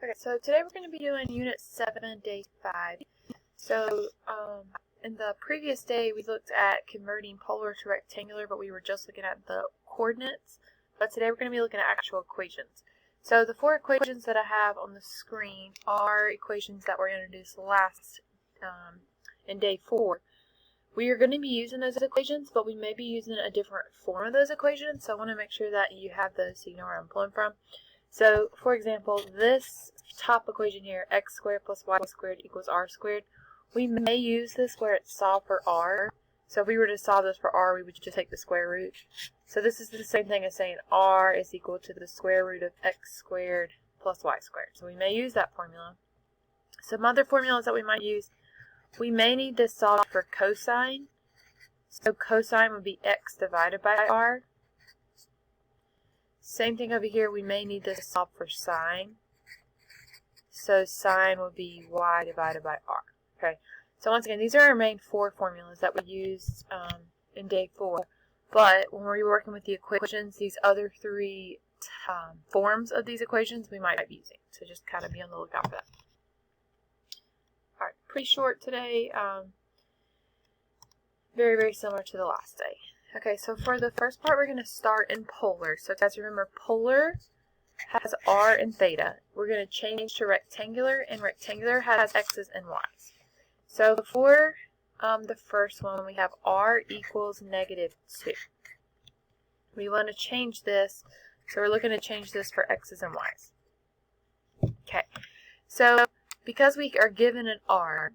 Okay, so today we're going to be doing Unit 7, Day 5. So, in the previous day we looked at converting polar to rectangular, but we were just looking at the coordinates. But today we're going to be looking at actual equations. So the four equations that I have on the screen are equations that were introduced last in Day 4. We are going to be using those equations, but we may be using a different form of those equations, so I want to make sure that you have those so you know where I'm pulling from. So, for example, this top equation here, x squared plus y squared equals r squared, we may use this where it's solved for r. So if we were to solve this for r, we would just take the square root. So this is the same thing as saying r is equal to the square root of x squared plus y squared. So we may use that formula. Some other formulas that we might use, we may need to solve for cosine. So cosine would be x divided by r. Same thing over here, we may need to solve for sine. So sine would be y divided by r. Okay, so once again, these are our main four formulas that we used in Day 4. But when we're working with the equations, these other three forms of these equations we might be using. So just kind of be on the lookout for that. Alright, pretty short today. Very, very similar to the last day. Okay, so for the first part, we're going to start in polar. So guys, remember, polar has r and theta. We're going to change to rectangular, and rectangular has x's and y's. So for the first one, we have r equals -2. We want to change this, so we're looking to change this for x's and y's. Okay, so because we are given an r,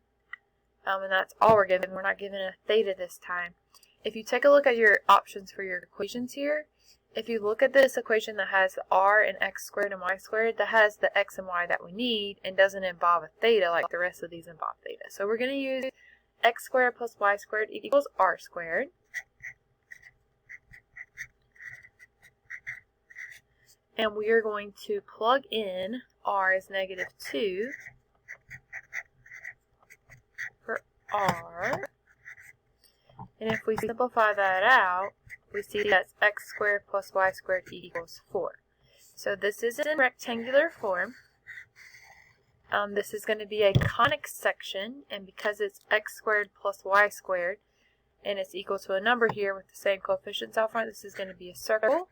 and that's all we're given, we're not given a theta this time. If you take a look at your options for your equations here, if you look at this equation that has r and x squared and y squared, that has the x and y that we need and doesn't involve a theta like the rest of these involve theta. So we're going to use x squared plus y squared equals r squared. And we are going to plug in r is -2 for r. And if we simplify that out, we see that's x squared plus y squared equals 4. So this is in rectangular form. This is going to be a conic section, and because it's x squared plus y squared, and it's equal to a number here with the same coefficients out front, this is going to be a circle.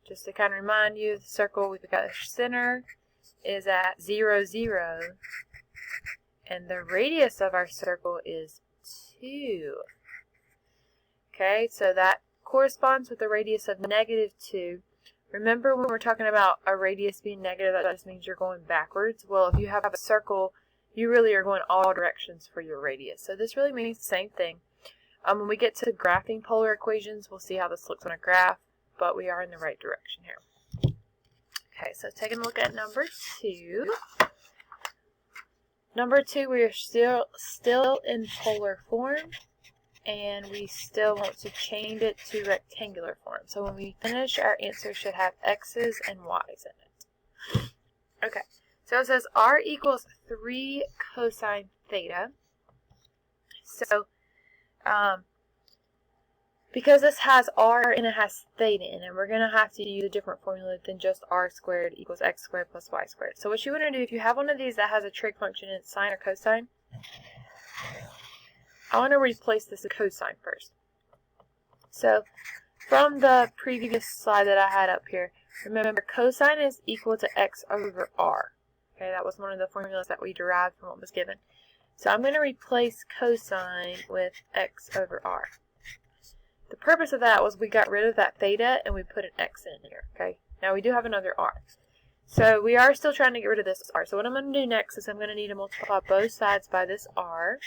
Just to kind of remind you, the circle, we've got the center is at 0, 0, and the radius of our circle is 2. Okay, so that corresponds with the radius of -2. Remember, when we're talking about a radius being negative, that just means you're going backwards. Well, if you have a circle, you really are going all directions for your radius. So this really means the same thing. When we get to graphing polar equations, we'll see how this looks on a graph, but we are in the right direction here. Okay, so taking a look at number 2. Number 2, we are still in polar form, and we still want to change it to rectangular form. So when we finish, our answer should have x's and y's in it. Okay, so it says r equals 3 cosine theta. So because this has r and it has theta in it, we're going to have to use a different formula than just r squared equals x squared plus y squared. So what you want to do, if you have one of these that has a trig function in sine or cosine, I want to replace this cosine first. So from the previous slide that I had up here, remember cosine is equal to x over r. Okay, that was one of the formulas that we derived from what was given. So I'm going to replace cosine with x over r. The purpose of that was we got rid of that theta and we put an x in here. Okay, now we do have another r. So we are still trying to get rid of this r. So what I'm going to do next is I'm going to need to multiply both sides by this r.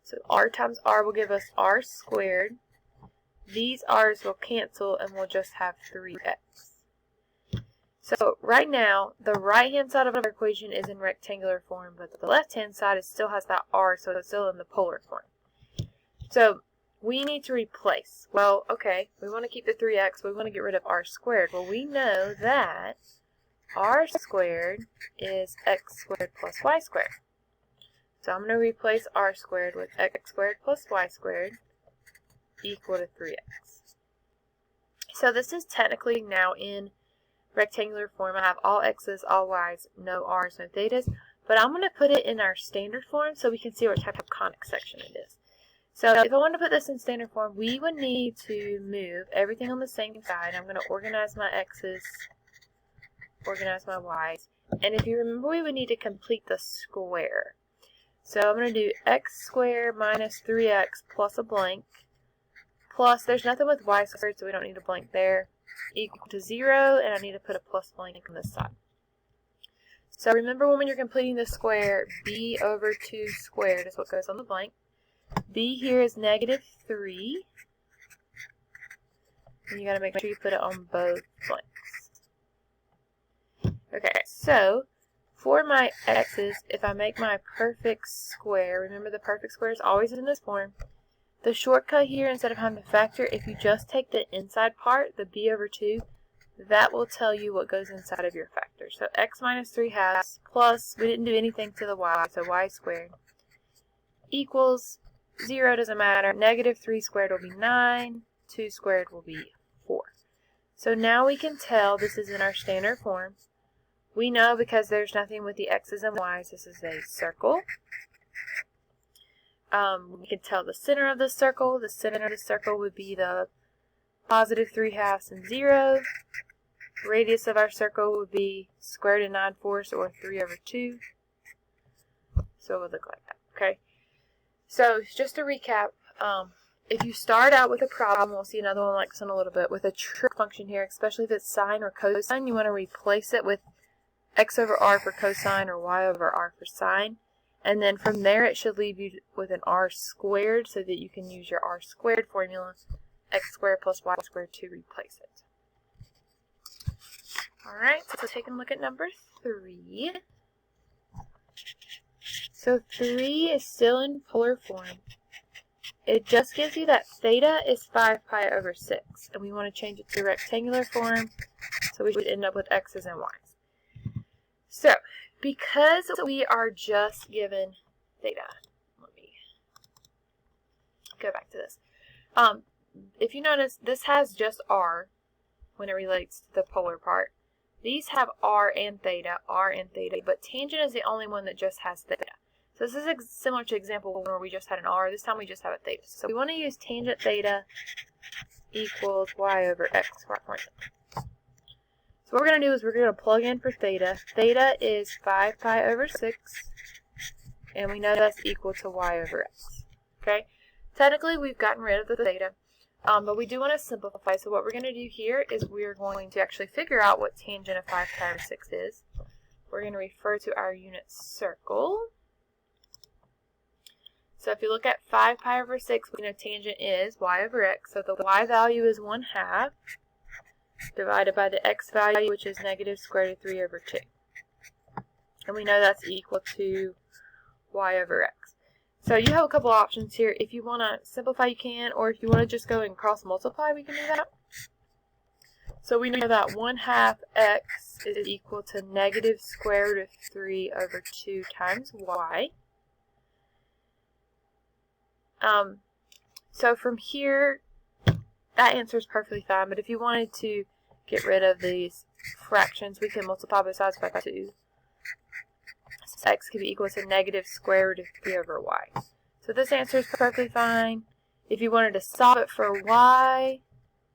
So r times r will give us r squared. These r's will cancel and we'll just have 3x. So right now, the right-hand side of our equation is in rectangular form, but the left-hand side still has that r, so it's still in the polar form. So we need to replace. Well, okay, we want to keep the 3x, but we want to get rid of r squared. Well, we know that r squared is x squared plus y squared. So I'm going to replace r squared with x squared plus y squared equal to 3x. So this is technically now in rectangular form. I have all x's, all y's, no r's, no thetas. But I'm going to put it in our standard form so we can see what type of conic section it is. So if I wanted to put this in standard form, we would need to move everything on the same side. I'm going to organize my x's, organize my y's. And if you remember, we would need to complete the square. So I'm going to do x squared minus 3x plus a blank. Plus, there's nothing with y squared, so we don't need a blank there. Equal to 0, and I need to put a plus blank on this side. So remember, when you're completing the square, b over 2 squared is what goes on the blank. B here is negative 3. And you got to make sure you put it on both blanks. Okay, so for my x's, if I make my perfect square, remember the perfect square is always in this form. The shortcut here, instead of having to factor, if you just take the inside part, the b over 2, that will tell you what goes inside of your factor. So x minus 3 halves plus, we didn't do anything to the y, so y squared, equals 0, doesn't matter. Negative 3 squared will be 9, 2 squared will be 4. So now we can tell this is in our standard form. We know because there's nothing with the x's and y's, this is a circle. We can tell the center of the circle. The center of the circle would be the positive 3 halves and 0. Radius of our circle would be square root of 9/4 or 3 over 2. So it would look like that. Okay. So just to recap, if you start out with a problem, we'll see another one like this in a little bit, with a trig function here, especially if it's sine or cosine, you want to replace it with x over r for cosine or y over r for sine. And then from there, it should leave you with an r squared so that you can use your r squared formula, x squared plus y squared, to replace it. Alright, so taking a look at number 3. So 3 is still in polar form. It just gives you that theta is 5 pi over 6. And we want to change it to rectangular form, so we should end up with x's and y's. So, because we are just given theta, let me go back to this. If you notice, this has just r when it relates to the polar part. These have r and theta, but tangent is the only one that just has theta. So this is similar to example 1 where we just had an r. This time we just have a theta. So we want to use tangent theta equals y over x for our formula. So what we're going to do is we're going to plug in for theta. Theta is 5 pi over 6, and we know that's equal to y over x. Okay? Technically, we've gotten rid of the theta, but we do want to simplify. So what we're going to do here is we're going to actually figure out what tangent of 5 pi over 6 is. We're going to refer to our unit circle. So if you look at 5 pi over 6, we know tangent is y over x. So the y value is 1/2. Divided by the x value, which is negative square root of 3 over 2. And we know that's equal to y over x. So you have a couple options here. If you want to simplify, you can, or if you want to just go and cross multiply, we can do that. So we know that 1/2 x is equal to negative square root of 3 over 2 times y. So from here, that answer is perfectly fine, but if you wanted to get rid of these fractions, we can multiply both sides by 2. So x could be equal to negative square root of 3 over y. So this answer is perfectly fine. If you wanted to solve it for y,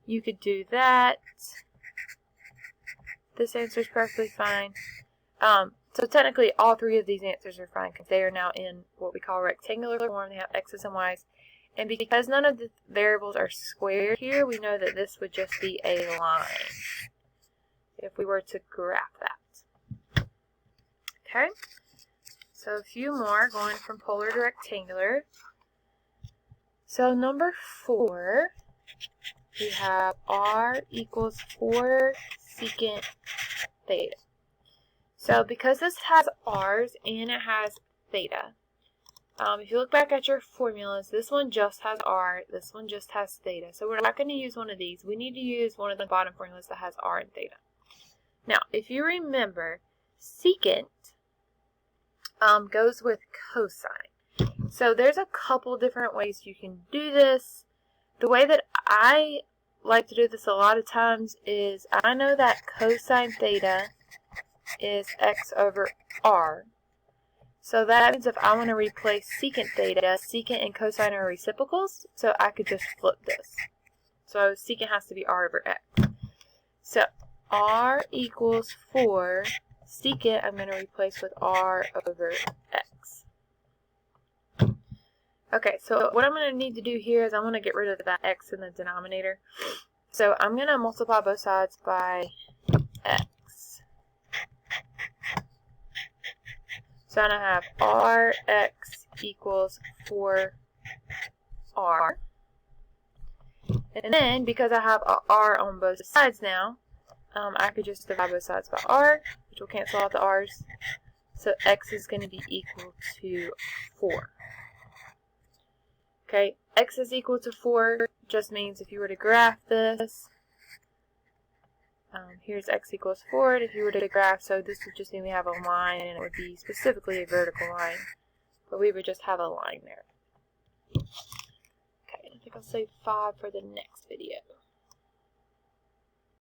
you could do that. This answer is perfectly fine. So technically, all 3 of these answers are fine because they are now in what we call rectangular form. They have x's and y's. And because none of the variables are squared here, we know that this would just be a line if we were to graph that. Okay? So a few more going from polar to rectangular. So number 4, we have r equals 4 secant theta. So because this has r's and it has theta, if you look back at your formulas, this one just has r, this one just has theta. So we're not going to use one of these. We need to use one of the bottom formulas that has r and theta. Now, if you remember, secant goes with cosine. So there's a couple different ways you can do this. The way that I like to do this a lot of times is I know that cosine theta is x over r. So that means if I want to replace secant theta, secant and cosine are reciprocals, so I could just flip this. So secant has to be r over x. So r equals 4. Secant I'm going to replace with r over x. Okay, so what I'm going to need to do here is I'm going to get rid of that x in the denominator. So I'm going to multiply both sides by x. So I'm going to have rx equals 4r. And then, because I have a r on both sides now, I could just divide both sides by r, which will cancel out the r's. So x is going to be equal to 4. Okay, x is equal to 4 just means if you were to graph this, here's x equals 4, and if you were to graph, so this would just mean we have a line, and it would be specifically a vertical line, but we would just have a line there. Okay, I think I'll save 5 for the next video.